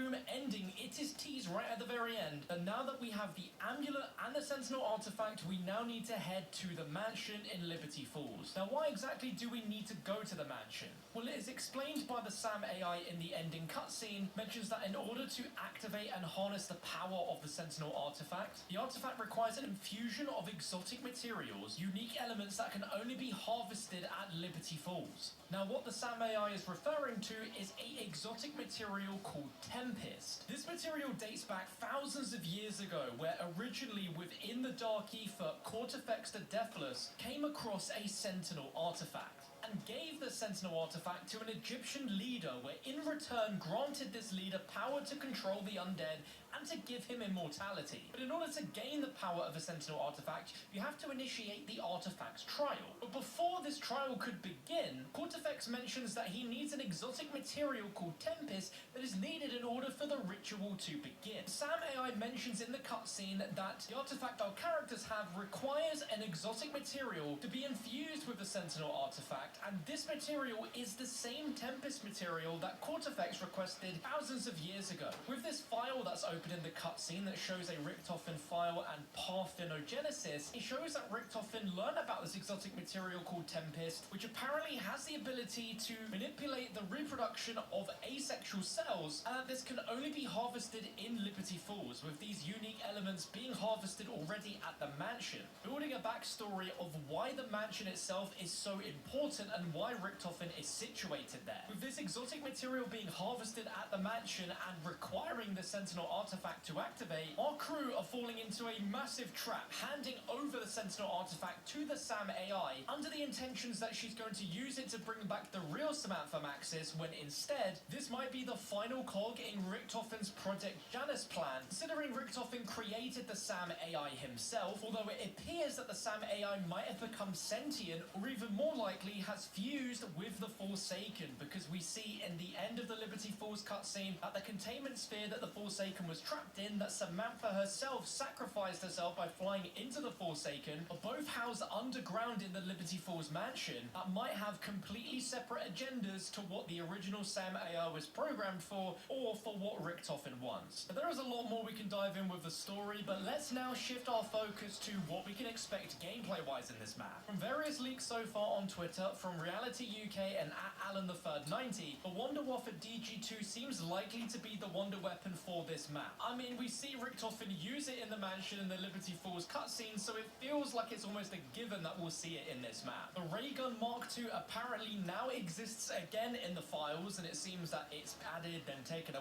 boom ending, it is teased right at the very end that now that we have the amulet and the Sentinel artifact, we now need to head to the mansion in Liberty Falls. Now, why exactly do we need to go to the mansion? Well, it is explained by the SAM AI in the ending cutscene, mentions that in order to activate and harness the power of the Sentinel artifact, the artifact requires an infusion of exotic materials, unique elements that can only be harvested at Liberty Falls. Now, what the SAM AI is referring to is an exotic material called Tempest. This material dates back thousands of years ago, where originally within the Dark Ether, Cortifex the Deathless came across a Sentinel artifact and gave the Sentinel artifact to an Egyptian leader, where in return granted this leader power to control the undead and to give him immortality. But in order to gain the power of a Sentinel artifact, you have to initiate the artifact's trial. But before this trial could begin, Cortifex mentions that he needs an exotic material called Tempest that is needed in order for the ritual to begin. SAM AI mentions in the cutscene that the artifact our characters have requires an exotic material to be infused with the Sentinel artifact, and this material is the same Tempest material that Cortifex requested thousands of years ago. With this file that's open in the cutscene that shows a Richtofen file and parthenogenesis, it shows that Richtofen learned about this exotic material called Tempest, which apparently has the ability to manipulate the reproduction of asexual cells, and that this can only be harvested in Liberty Falls, with these unique elements being harvested already at the mansion, building a backstory of why the mansion itself is so important and why Richtofen is situated there. With this exotic material being harvested at the mansion and requiring the Sentinel artifact to activate, our crew are falling into a massive trap, handing over the Sentinel artifact to the SAM AI under the intentions that she's going to use it to bring back the real Samantha Maxis, when instead, this might be the final cog in Richtofen's Project Janus plan, considering Richtofen created the SAM AI himself, although it appears that the SAM AI might have become sentient, or even more likely has fused with the Forsaken, because we see in the end of the Liberty Falls cutscene that the containment sphere that the Forsaken was trapped in, that Samantha herself sacrificed herself by flying into the Forsaken, are both housed underground in the Liberty Falls mansion that might have completely separate agendas to what the original SAM AI was programmed for, or for what Richtofen wants. But there is a lot more we can dive in with the story, but let's now shift our focus to what we can expect gameplay-wise in this map. From various leaks so far on Twitter, from Reality UK and at Alan3rd90, the Wonder Waffe DG2 seems likely to be the wonder weapon for this map. I mean, we see Richtofen use it in the mansion in the Liberty Falls cutscene, so it feels like it's almost a given that we'll see it in this map. The Ray Gun Mark II apparently now exists again in the files, and it seems that it's added, then taken away.